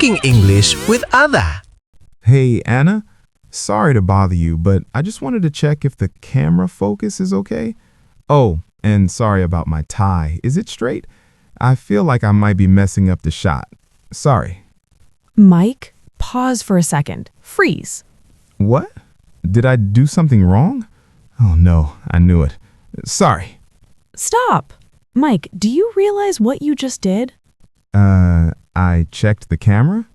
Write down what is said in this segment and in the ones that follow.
speaking English with Ada. Hey, Anna. Sorry to bother you, but I just wanted to check if the camera focus is okay. Oh, and sorry about my tie. Is it straight? I feel like I might be messing up the shot. Sorry. Mike, pause for a second. Freeze. What? Did I do something wrong? Oh no, I knew it. Sorry. Stop. Mike, do you realize what you just did? I checked the camera?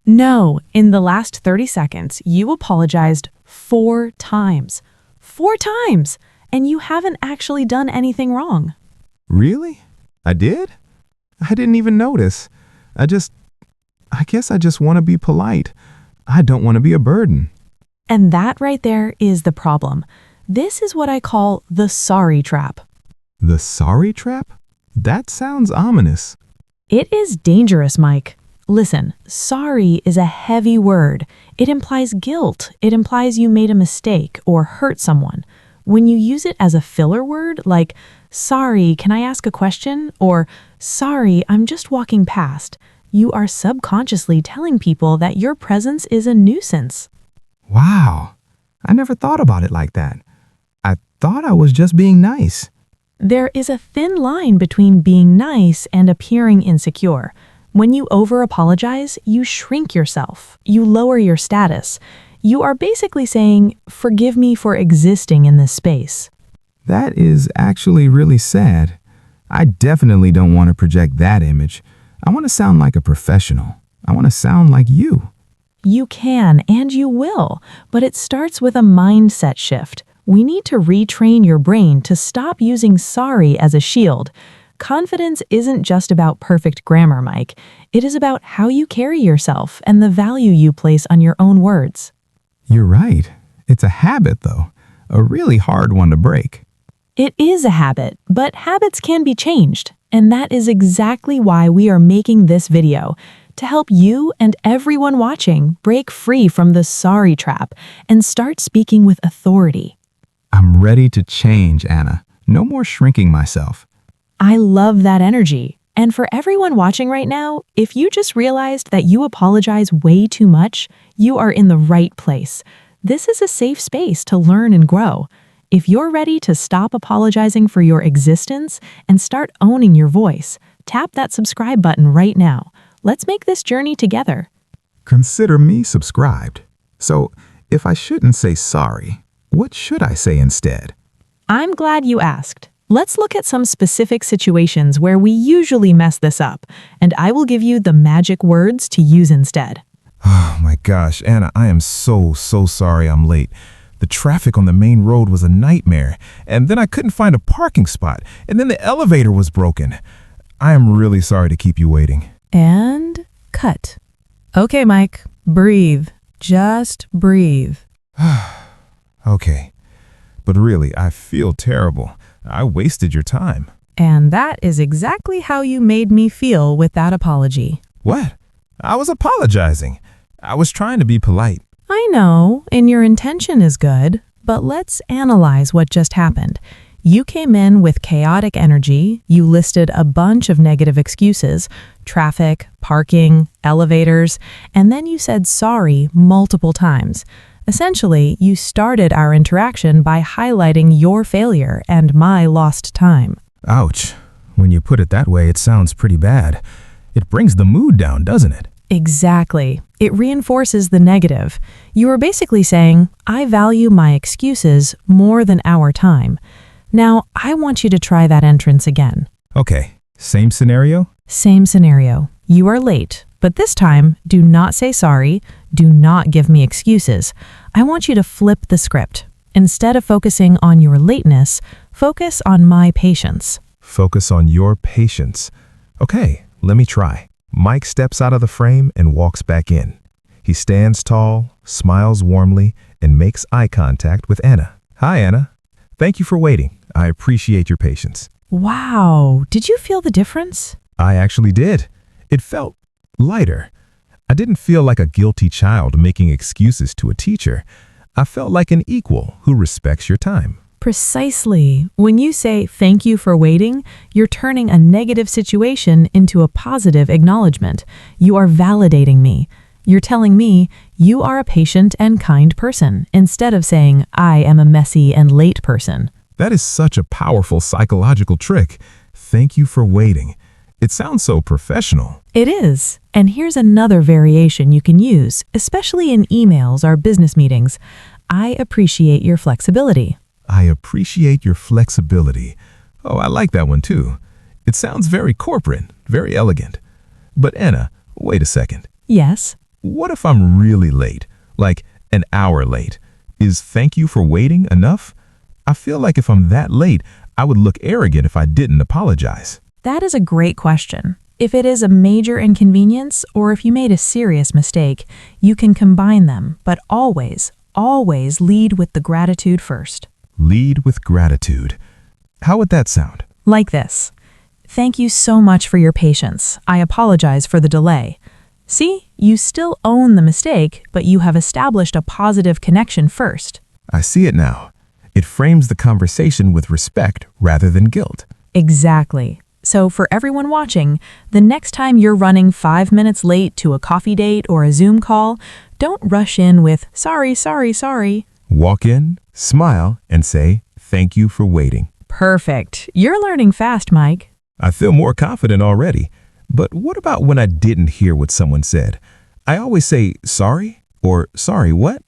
No, in the last 30 seconds, you apologized 4 times. 4 times! And you haven't actually done anything wrong. Really? I did? I didn't even notice. I guess I just want to be polite. I don't want to be a burden. And that right there is the problem. This is what I call the sorry trap. The sorry trap? That sounds ominous. It is dangerous, Mike. Listen, sorry is a heavy word. It implies guilt. It implies you made a mistake or hurt someone. When you use it as a filler word, like, sorry, can I ask a question? Or, sorry, I'm just walking past, you are subconsciously telling people that your presence is a nuisance. Wow. I never thought about it like that. I thought I was just being nice. There is a thin line between being nice and appearing insecure. When you over-apologize, you shrink yourself. You lower your status. You are basically saying, forgive me for existing in this space. That is actually really sad. I definitely don't want to project that image. I want to sound like a professional. I want to sound like you. You can and you will, but it starts with a mindset shift. We need to retrain your brain to stop using sorry as a shield. Confidence isn't just about perfect grammar, Mike. It is about how you carry yourself and the value you place on your own words. You're right. It's a habit, though. A really hard one to break. It is a habit, but habits can be changed. And that is exactly why we are making this video, to help you and everyone watching break free from the sorry trap and start speaking with authority. I'm ready to change, Anna. No more shrinking myself. I love that energy. And for everyone watching right now, if you just realized that you apologize way too much, you are in the right place. This is a safe space to learn and grow. If you're ready to stop apologizing for your existence and start owning your voice, tap that subscribe button right now. Let's make this journey together. Consider me subscribed. So, if I shouldn't say sorry, what should I say instead? I'm glad you asked. Let's look at some specific situations where we usually mess this up, and I will give you the magic words to use instead. Oh my gosh, Anna, I am so sorry I'm late. The traffic on the main road was a nightmare, and then I couldn't find a parking spot, and then the elevator was broken. I am really sorry to keep you waiting. And cut. Okay, Mike, breathe. Just breathe. Okay, but really, I feel terrible. I wasted your time. And that is exactly how you made me feel with that apology. What? I was apologizing. I was trying to be polite. I know, and your intention is good, but let's analyze what just happened. You came in with chaotic energy, you listed a bunch of negative excuses, traffic, parking, elevators, and then you said sorry multiple times. Essentially, you started our interaction by highlighting your failure and my lost time. Ouch. When you put it that way, it sounds pretty bad. It brings the mood down, doesn't it? Exactly. It reinforces the negative. You are basically saying, I value my excuses more than our time. Now, I want you to try that entrance again. Okay, same scenario? Same scenario. You are late, but this time, do not say sorry. Do not give me excuses. I want you to flip the script. Instead of focusing on your lateness, focus on my patience. Focus on your patience. Okay, let me try. Mike steps out of the frame and walks back in. He stands tall, smiles warmly, and makes eye contact with Anna. Hi, Anna. Thank you for waiting. I appreciate your patience. Wow, did you feel the difference? I actually did. It felt lighter. I didn't feel like a guilty child making excuses to a teacher. I felt like an equal who respects your time. Precisely. When you say thank you for waiting, you're turning a negative situation into a positive acknowledgement. You are validating me. You're telling me you are a patient and kind person instead of saying I am a messy and late person. That is such a powerful psychological trick. Thank you for waiting. It sounds so professional. It is. And here's another variation you can use, especially in emails or business meetings. I appreciate your flexibility. I appreciate your flexibility. Oh, I like that one too. It sounds very corporate, very elegant. But Anna, wait a second. Yes. What if I'm really late, like an hour late? Is thank you for waiting enough? I feel like if I'm that late, I would look arrogant if I didn't apologize. That is a great question. If it is a major inconvenience or if you made a serious mistake, you can combine them, but always lead with the gratitude first. Lead with gratitude. How would that sound? Like this. Thank you so much for your patience. I apologize for the delay. See, you still own the mistake, but you have established a positive connection first. I see it now. It frames the conversation with respect rather than guilt. Exactly. So for everyone watching, the next time you're running 5 minutes late to a coffee date or a Zoom call, don't rush in with sorry. Walk in, smile, and say, thank you for waiting. Perfect. You're learning fast, Mike. I feel more confident already. But what about when I didn't hear what someone said? I always say sorry or sorry what?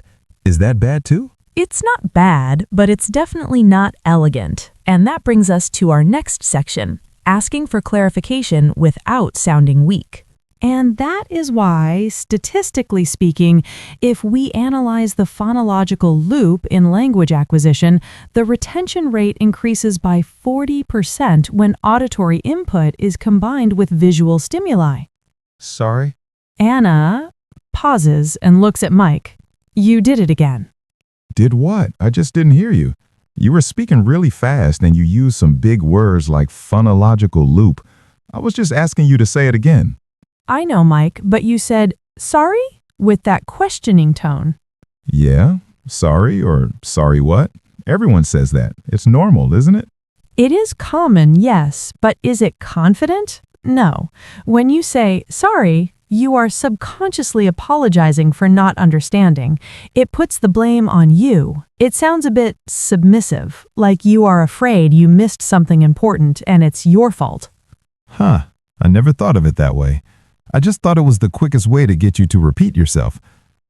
Is that bad too? It's not bad, but it's definitely not elegant. And that brings us to our next section, asking for clarification without sounding weak. And that is why, statistically speaking, if we analyze the phonological loop in language acquisition, the retention rate increases by 40% when auditory input is combined with visual stimuli. Sorry? Anna pauses and looks at Mike. You did it again. Did what? I just didn't hear you. You were speaking really fast and you used some big words like phonological loop. I was just asking you to say it again. I know, Mike, but you said, sorry, with that questioning tone. Yeah, sorry or sorry what? Everyone says that. It's normal, isn't it? It is common, yes, but is it confident? No. When you say, sorry, you are subconsciously apologizing for not understanding. It puts the blame on you. It sounds a bit submissive, like you are afraid you missed something important and it's your fault. Huh, I never thought of it that way. I just thought it was the quickest way to get you to repeat yourself.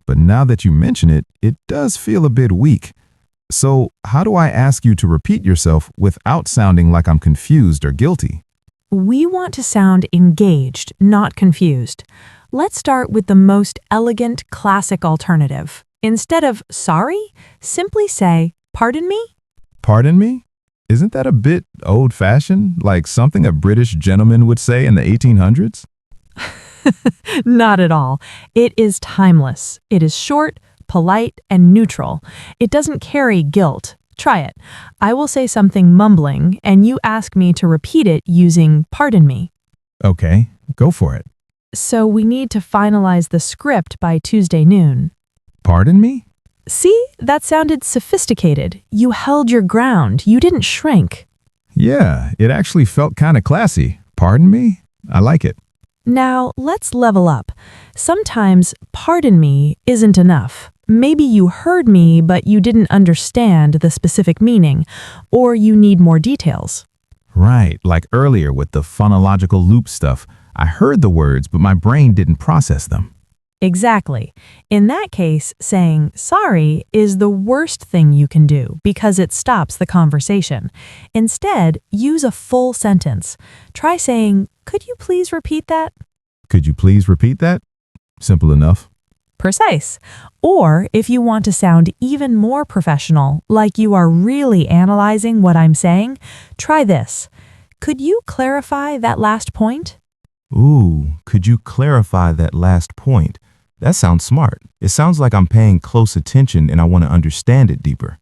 But now that you mention it, it does feel a bit weak. So how do I ask you to repeat yourself without sounding like I'm confused or guilty? We want to sound engaged, not confused. Let's start with the most elegant, classic alternative. Instead of sorry, simply say, pardon me? Pardon me? Isn't that a bit old-fashioned, like something a British gentleman would say in the 1800s? Not at all. It is timeless. It is short, polite, and neutral. It doesn't carry guilt. Try it. I will say something mumbling, and you ask me to repeat it using pardon me. Okay, go for it. So we need to finalize the script by Tuesday noon. Pardon me? See, that sounded sophisticated. You held your ground. You didn't shrink. Yeah, it actually felt kind of classy. Pardon me? I like it. Now, let's level up. Sometimes, pardon me isn't enough. Maybe you heard me, but you didn't understand the specific meaning, or you need more details. Right, like earlier with the phonological loop stuff. I heard the words, but my brain didn't process them. Exactly. In that case, saying sorry is the worst thing you can do because it stops the conversation. Instead, use a full sentence. Try saying, could you please repeat that? Could you please repeat that? Simple enough. Precise. Or if you want to sound even more professional, like you are really analyzing what I'm saying, try this. Could you clarify that last point? Ooh, could you clarify that last point? That sounds smart. It sounds like I'm paying close attention and I want to understand it deeper.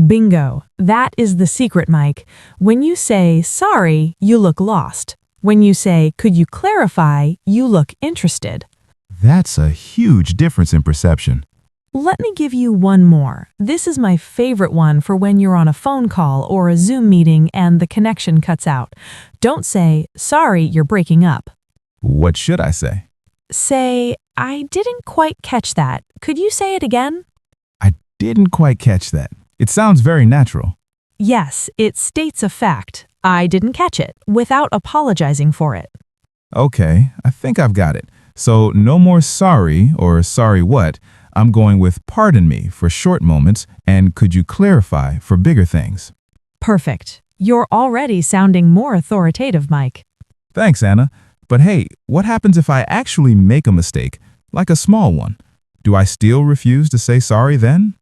Bingo. That is the secret, Mike. When you say sorry, you look lost. When you say, could you clarify, you look interested. That's a huge difference in perception. Let me give you one more. This is my favorite one for when you're on a phone call or a Zoom meeting and the connection cuts out. Don't say, sorry, you're breaking up. What should I say? Say, I didn't quite catch that. Could you say it again? I didn't quite catch that. It sounds very natural. Yes, it states a fact. I didn't catch it, without apologizing for it. Okay, I think I've got it. So no more sorry or sorry what. I'm going with pardon me for short moments and could you clarify for bigger things. Perfect. You're already sounding more authoritative, Mike. Thanks, Anna. But hey, what happens if I actually make a mistake, like a small one? Do I still refuse to say sorry then?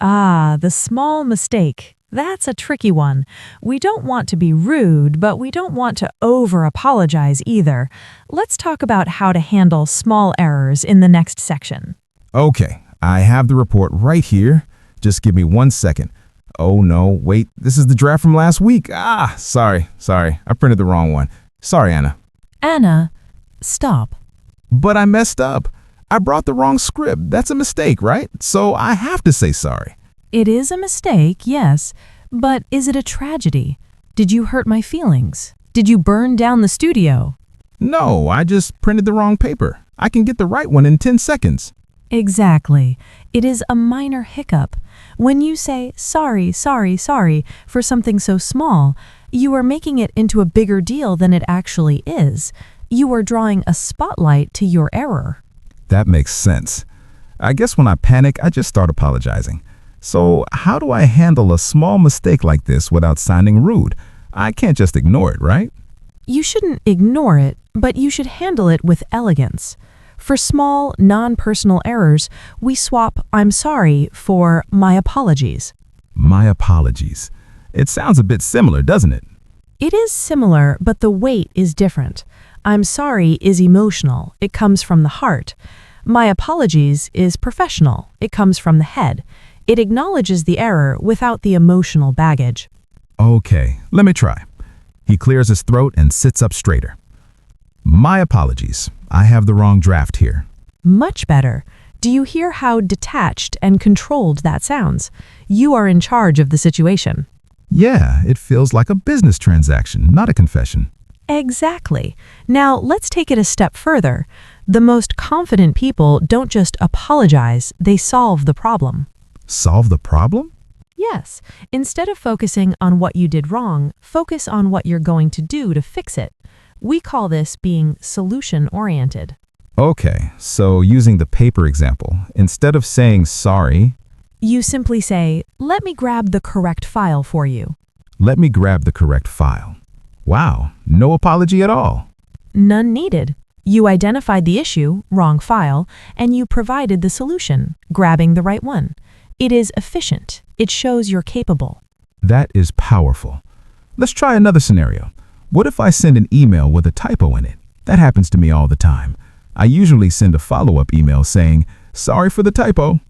Ah, the small mistake. That's a tricky one. We don't want to be rude, but we don't want to over-apologize either. Let's talk about how to handle small errors in the next section. Okay, I have the report right here. Just give me 1 second. Oh no, wait, this is the draft from last week. Sorry. I printed the wrong one. Sorry, Anna. Anna, stop. But I messed up. I brought the wrong script. That's a mistake, right? So I have to say sorry. It is a mistake, yes, but is it a tragedy? Did you hurt my feelings? Did you burn down the studio? No, I just printed the wrong paper. I can get the right one in 10 seconds. Exactly. It is a minor hiccup. When you say sorry for something so small, you are making it into a bigger deal than it actually is. You are drawing a spotlight to your error. That makes sense. I guess when I panic, I just start apologizing. So how do I handle a small mistake like this without sounding rude? I can't just ignore it, right? You shouldn't ignore it, but you should handle it with elegance. For small, non-personal errors, we swap I'm sorry for my apologies. My apologies. It sounds a bit similar, doesn't it? It is similar, but the weight is different. I'm sorry is emotional. It comes from the heart. My apologies is professional. It comes from the head. It acknowledges the error without the emotional baggage. Okay, let me try. He clears his throat and sits up straighter. My apologies. I have the wrong draft here. Much better. Do you hear how detached and controlled that sounds? You are in charge of the situation. Yeah, it feels like a business transaction, not a confession. Exactly. Now, let's take it a step further. The most confident people don't just apologize, they solve the problem. Solve the problem? Yes. Instead of focusing on what you did wrong, focus on what you're going to do to fix it. We call this being solution-oriented. Okay, so using the paper example, instead of saying sorry, You simply say, let me grab the correct file for you. let me grab the correct file. Wow, no apology at all. None needed. You identified the issue, wrong file, and you provided the solution, grabbing the right one. It is efficient. It shows you're capable. That is powerful. Let's try another scenario. What if I send an email with a typo in it? That happens to me all the time. I usually send a follow-up email saying, sorry for the typo.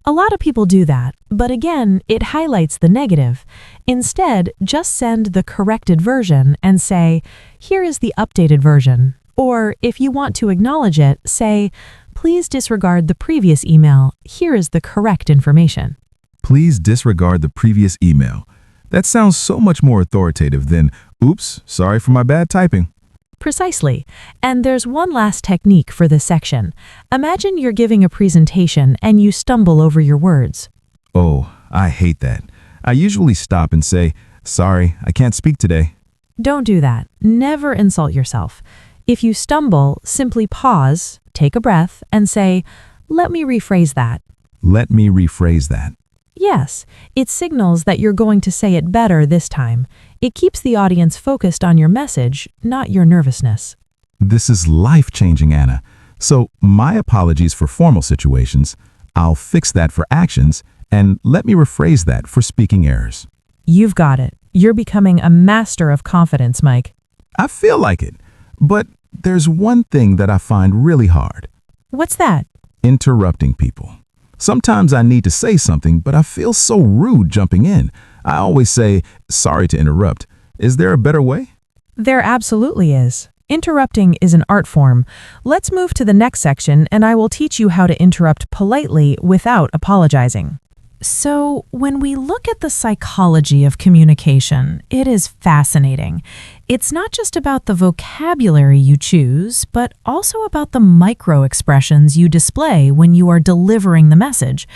A lot of people do that, but again, it highlights the negative. Instead, just send the corrected version and say, here is the updated version. Or if you want to acknowledge it, say, please disregard the previous email. Here is the correct information. Please disregard the previous email. That sounds so much more authoritative than, oops, sorry for my bad typing. Precisely. And there's one last technique for this section. Imagine you're giving a presentation and you stumble over your words. Oh, I hate that. I usually stop and say, sorry, I can't speak today. Don't do that. Never insult yourself. If you stumble, simply pause, take a breath, and say, let me rephrase that. Let me rephrase that. Yes, it signals that you're going to say it better this time. It keeps the audience focused on your message, not your nervousness. This is life-changing, Anna. So my apologies for formal situations. I'll fix that for actions, and let me rephrase that for speaking errors. You've got it. You're becoming a master of confidence, Mike. I feel like it. But there's one thing that I find really hard. What's that? Interrupting people. Sometimes I need to say something, but I feel so rude jumping in. I always say, sorry to interrupt. Is there a better way? There absolutely is. Interrupting is an art form. Let's move to the next section and I will teach you how to interrupt politely without apologizing. So, when we look at the psychology of communication, it is fascinating. It's not just about the vocabulary you choose, but also about the micro expressions you display when you are delivering the message.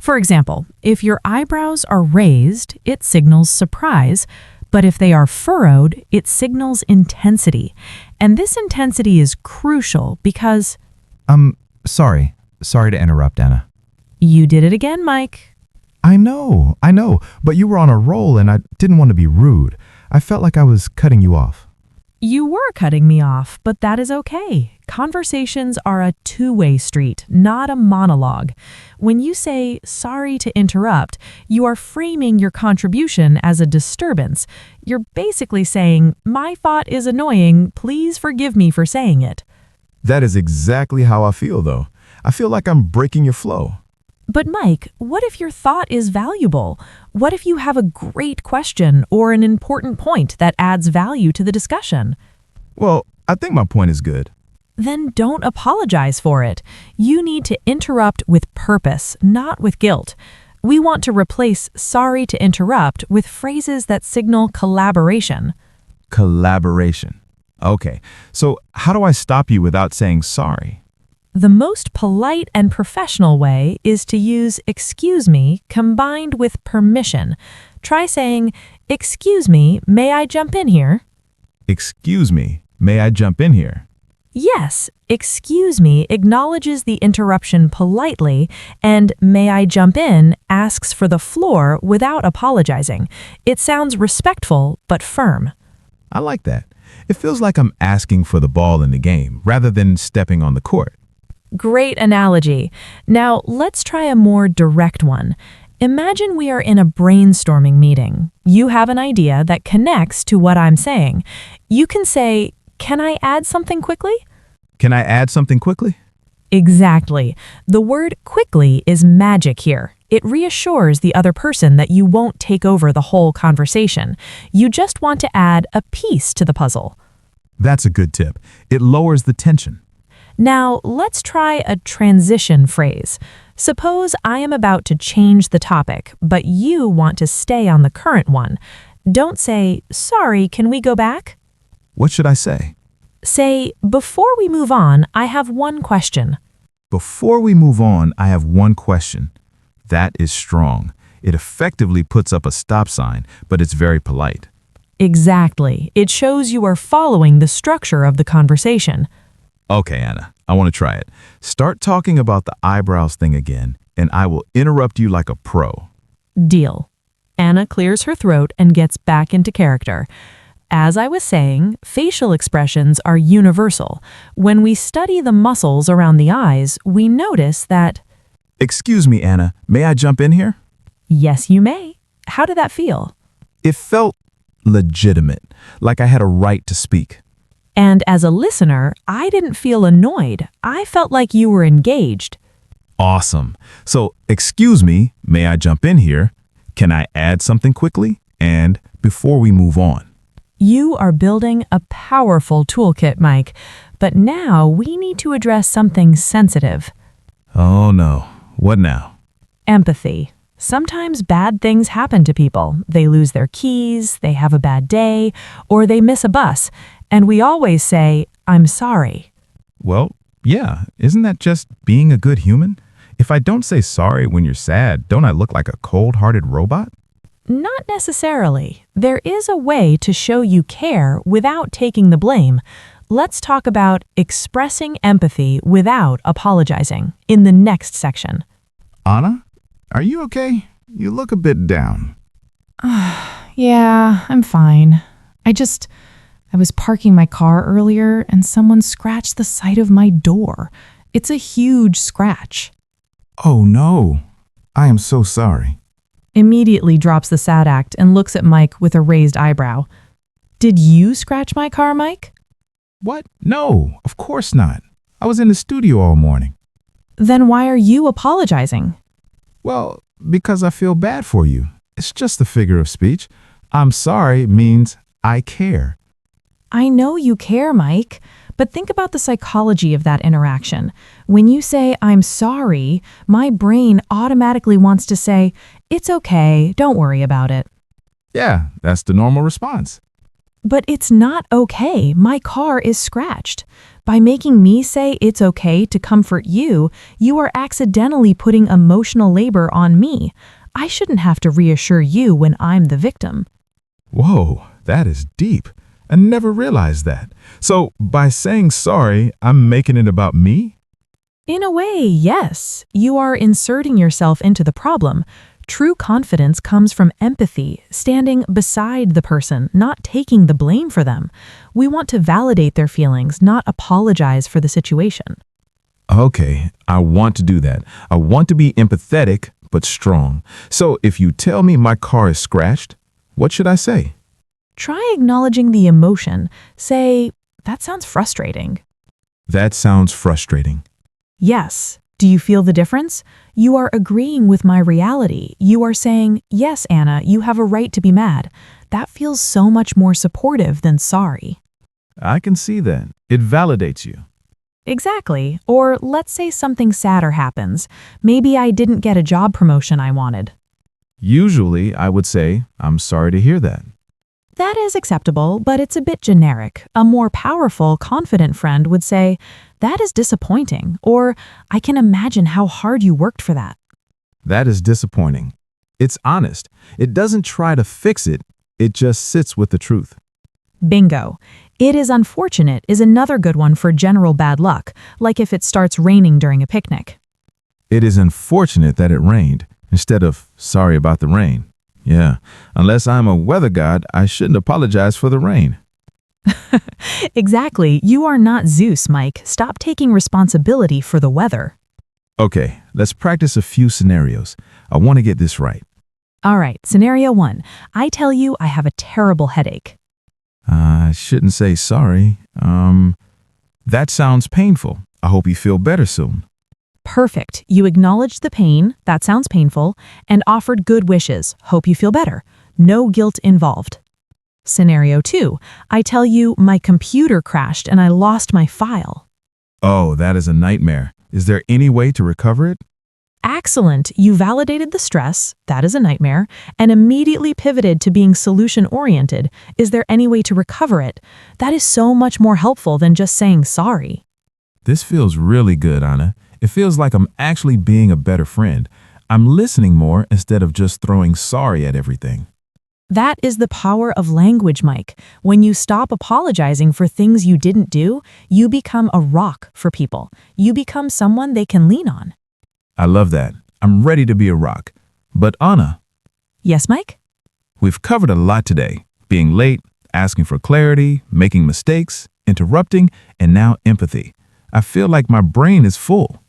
For example, if your eyebrows are raised, it signals surprise, but if they are furrowed, it signals intensity. And this intensity is crucial because… Sorry to interrupt, Anna. You did it again, Mike. I know, but you were on a roll and I didn't want to be rude. I felt like I was cutting you off. You were cutting me off, but that is okay. Conversations are a two-way street, not a monologue. When you say, sorry to interrupt, you are framing your contribution as a disturbance. You're basically saying, my thought is annoying, please forgive me for saying it. That is exactly how I feel, though. I feel like I'm breaking your flow. But Mike, what if your thought is valuable? What if you have a great question or an important point that adds value to the discussion? Well, I think my point is good. Then don't apologize for it. You need to interrupt with purpose, not with guilt. We want to replace sorry to interrupt with phrases that signal collaboration. Collaboration. Okay, so how do I stop you without saying sorry? The most polite and professional way is to use excuse me combined with permission. Try saying, excuse me, may I jump in here? Excuse me, may I jump in here? Yes, excuse me acknowledges the interruption politely, and may I jump in asks for the floor without apologizing. It sounds respectful but firm. I like that. It feels like I'm asking for the ball in the game rather than stepping on the court. Great analogy. Now, let's try a more direct one. Imagine we are in a brainstorming meeting. You have an idea that connects to what I'm saying. You can say, can I add something quickly? Can I add something quickly? Exactly. The word quickly is magic here. It reassures the other person that you won't take over the whole conversation. You just want to add a piece to the puzzle. That's a good tip. It lowers the tension. Now, let's try a transition phrase. Suppose I am about to change the topic, but you want to stay on the current one. Don't say, sorry, can we go back? What should I say? Say, before we move on, I have one question. Before we move on, I have one question. That is strong. It effectively puts up a stop sign, but it's very polite. Exactly. It shows you are following the structure of the conversation. Okay, Anna, I want to try it. Start talking about the eyebrows thing again, and I will interrupt you like a pro. Deal. Anna clears her throat and gets back into character. As I was saying, facial expressions are universal. When we study the muscles around the eyes, we notice that… Excuse me, Anna, may I jump in here? Yes, you may. How did that feel? It felt legitimate, like I had a right to speak. And as a listener, I didn't feel annoyed. I felt like you were engaged. Awesome. So, excuse me, may I jump in here? Can I add something quickly? And before we move on. You are building a powerful toolkit, Mike. But now we need to address something sensitive. Oh no. What now? Empathy. Sometimes bad things happen to people. They lose their keys, they have a bad day, or they miss a bus. And we always say, I'm sorry. Well, yeah, isn't that just being a good human? If I don't say sorry when you're sad, don't I look like a cold-hearted robot? Not necessarily. There is a way to show you care without taking the blame. Let's talk about expressing empathy without apologizing in the next section. Anna, are you okay? You look a bit down. Yeah, I'm fine. I was parking my car earlier and someone scratched the side of my door. It's a huge scratch. Oh no, I am so sorry. Immediately drops the sad act and looks at Mike with a raised eyebrow. Did you scratch my car, Mike? What? No, of course not. I was in the studio all morning. Then why are you apologizing? Well, because I feel bad for you. It's just a figure of speech. I'm sorry means I care. I know you care, Mike, but think about the psychology of that interaction. When you say, I'm sorry, my brain automatically wants to say, it's okay, don't worry about it. Yeah, that's the normal response. But it's not okay. My car is scratched. By making me say it's okay to comfort you, you are accidentally putting emotional labor on me. I shouldn't have to reassure you when I'm the victim. Whoa, that is deep. I never realized that. So by saying sorry, I'm making it about me? In a way, yes. You are inserting yourself into the problem. True confidence comes from empathy, standing beside the person, not taking the blame for them. We want to validate their feelings, not apologize for the situation. Okay, I want to do that. I want to be empathetic, but strong. So if you tell me my car is scratched, what should I say? Try acknowledging the emotion. Say, that sounds frustrating. That sounds frustrating. Yes. Do you feel the difference? You are agreeing with my reality. You are saying, yes, Anna, you have a right to be mad. That feels so much more supportive than sorry. I can see that. It validates you. Exactly. Or let's say something sadder happens. Maybe I didn't get a job promotion I wanted. Usually, I would say, I'm sorry to hear that. That is acceptable, but it's a bit generic. A more powerful, confident friend would say, that is disappointing, or I can imagine how hard you worked for that. That is disappointing. It's honest. It doesn't try to fix it. It just sits with the truth. Bingo. It is unfortunate is another good one for general bad luck, like if it starts raining during a picnic. It is unfortunate that it rained, instead of sorry about the rain. Yeah, unless I'm a weather god, I shouldn't apologize for the rain. Exactly. You are not Zeus, Mike. Stop taking responsibility for the weather. Okay, let's practice a few scenarios. I want to get this right. All right, scenario 1. I tell you I have a terrible headache. I shouldn't say sorry. That sounds painful. I hope you feel better soon. Perfect. You acknowledged the pain, that sounds painful, and offered good wishes, hope you feel better. No guilt involved. Scenario 2. I tell you my computer crashed and I lost my file. Oh, that is a nightmare. Is there any way to recover it? Excellent. You validated the stress, that is a nightmare, and immediately pivoted to being solution-oriented. Is there any way to recover it? That is so much more helpful than just saying sorry. This feels really good, Anna. It feels like I'm actually being a better friend. I'm listening more instead of just throwing sorry at everything. That is the power of language, Mike. When you stop apologizing for things you didn't do, you become a rock for people. You become someone they can lean on. I love that. I'm ready to be a rock. But Anna, Yes, Mike? we've covered a lot today. Being late, asking for clarity, making mistakes, interrupting, and now empathy. I feel like my brain is full.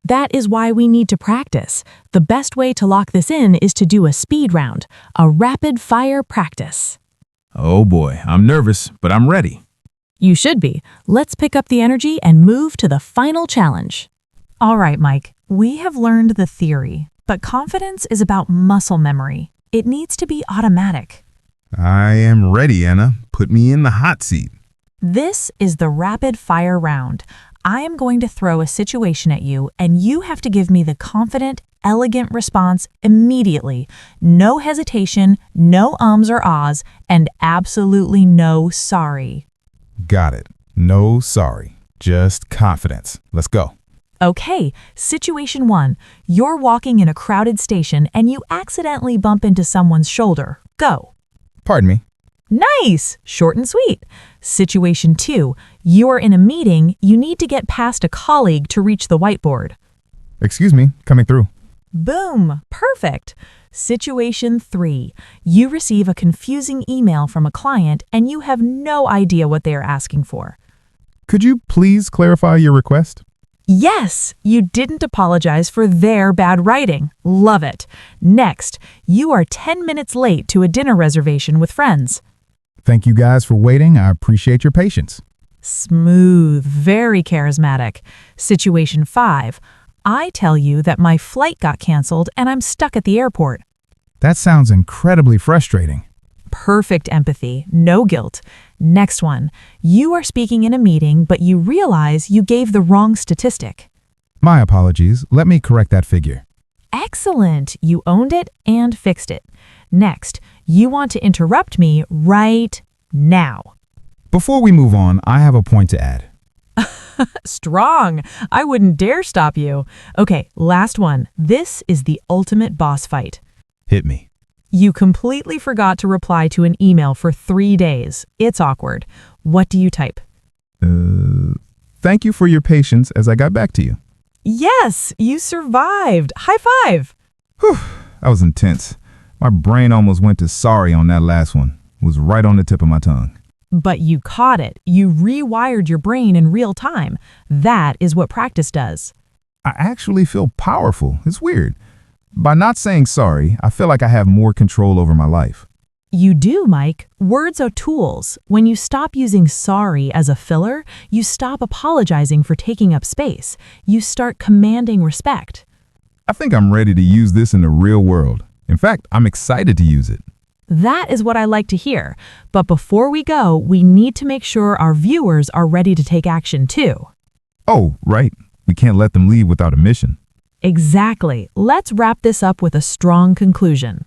That is why we need to practice. The best way to lock this in is to do a speed round, a rapid-fire practice. Oh boy, I'm nervous, but I'm ready. You should be. Let's pick up the energy and move to the final challenge. All right, Mike, we have learned the theory, but confidence is about muscle memory. It needs to be automatic. I am ready, Anna. Put me in the hot seat. This is the rapid-fire round. I am going to throw a situation at you, and you have to give me the confident, elegant response immediately. No hesitation, no ums or ahs, and absolutely no sorry. Got it. No sorry. Just confidence. Let's go. Okay, situation 1. You're walking in a crowded station and you accidentally bump into someone's shoulder. Go. Pardon me. Nice! Short and sweet. Situation 2. You're in a meeting, you need to get past a colleague to reach the whiteboard. Excuse me. Coming through. Boom! Perfect. Situation 3. You receive a confusing email from a client and you have no idea what they are asking for. Could you please clarify your request? Yes, you didn't apologize for their bad writing. Love it. Next, you are 10 minutes late to a dinner reservation with friends. Thank you guys for waiting. I appreciate your patience. Smooth, very charismatic. Situation 5. I tell you that my flight got canceled and I'm stuck at the airport. That sounds incredibly frustrating. Perfect empathy, no guilt. Next one. You are speaking in a meeting, but you realize you gave the wrong statistic. My apologies. Let me correct that figure. Excellent. You owned it and fixed it. Next, you want to interrupt me right now. Before we move on, I have a point to add. Strong. I wouldn't dare stop you. Okay, last one. This is the ultimate boss fight. Hit me. You completely forgot to reply to an email for 3 days. It's awkward. What do you type? Thank you for your patience as I got back to you. Yes, you survived. High five. Whew, that was intense. My brain almost went to sorry on that last one. It was right on the tip of my tongue. But you caught it. You rewired your brain in real time. That is what practice does. I actually feel powerful. It's weird. By not saying sorry, I feel like I have more control over my life. You do, Mike. Words are tools. When you stop using sorry as a filler, you stop apologizing for taking up space. You start commanding respect. I think I'm ready to use this in the real world. In fact, I'm excited to use it. That is what I like to hear. But before we go, we need to make sure our viewers are ready to take action too. Oh, right. We can't let them leave without a mission. Exactly. Let's wrap this up with a strong conclusion.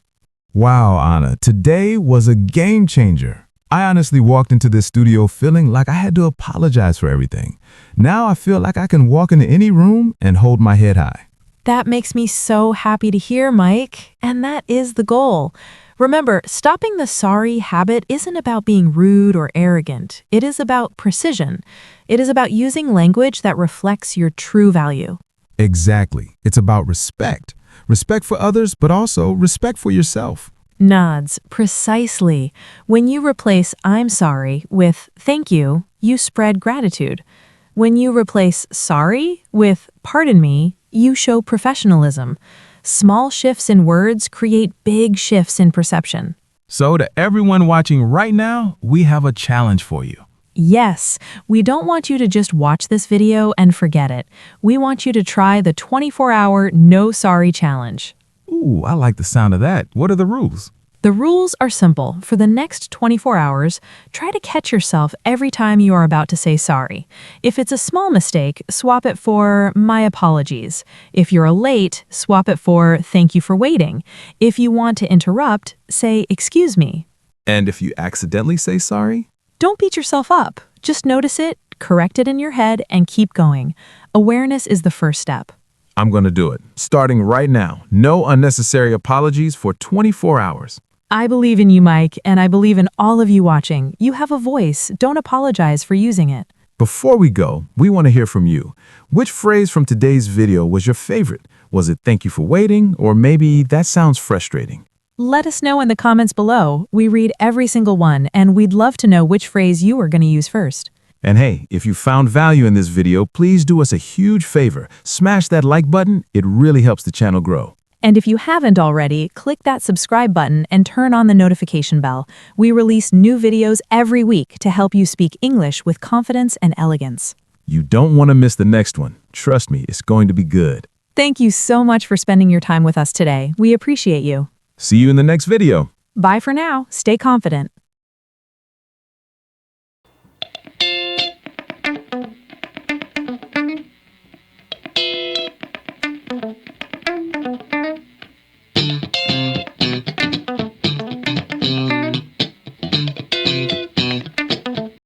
Wow, Anna, today was a game changer. I honestly walked into this studio feeling like I had to apologize for everything. Now I feel like I can walk into any room and hold my head high. That makes me so happy to hear, Mike. And that is the goal. Remember, stopping the sorry habit isn't about being rude or arrogant. It is about precision. It is about using language that reflects your true value. Exactly. It's about respect. Respect for others, but also respect for yourself. Nods, precisely. When you replace I'm sorry with thank you, you spread gratitude. When you replace sorry with pardon me, you show professionalism. Small shifts in words create big shifts in perception. So to everyone watching right now, we have a challenge for you. Yes, we don't want you to just watch this video and forget it. We want you to try the 24-hour No Sorry Challenge. Ooh, I like the sound of that. What are the rules? The rules are simple. For the next 24 hours, try to catch yourself every time you are about to say sorry. If it's a small mistake, swap it for my apologies. If you're late, swap it for thank you for waiting. If you want to interrupt, say excuse me. And if you accidentally say sorry? Don't beat yourself up. Just notice it, correct it in your head, and keep going. Awareness is the first step. I'm going to do it. Starting right now. No unnecessary apologies for 24 hours. I believe in you, Mike, and I believe in all of you watching. You have a voice. Don't apologize for using it. Before we go, we want to hear from you. Which phrase from today's video was your favorite? Was it thank you for waiting, or maybe that sounds frustrating? Let us know in the comments below. We read every single one, and we'd love to know which phrase you are going to use first. And hey, if you found value in this video, please do us a huge favor. Smash that like button. It really helps the channel grow. And if you haven't already, click that subscribe button and turn on the notification bell. We release new videos every week to help you speak English with confidence and elegance. You don't want to miss the next one. Trust me, it's going to be good. Thank you so much for spending your time with us today. We appreciate you. See you in the next video. Bye for now. Stay confident.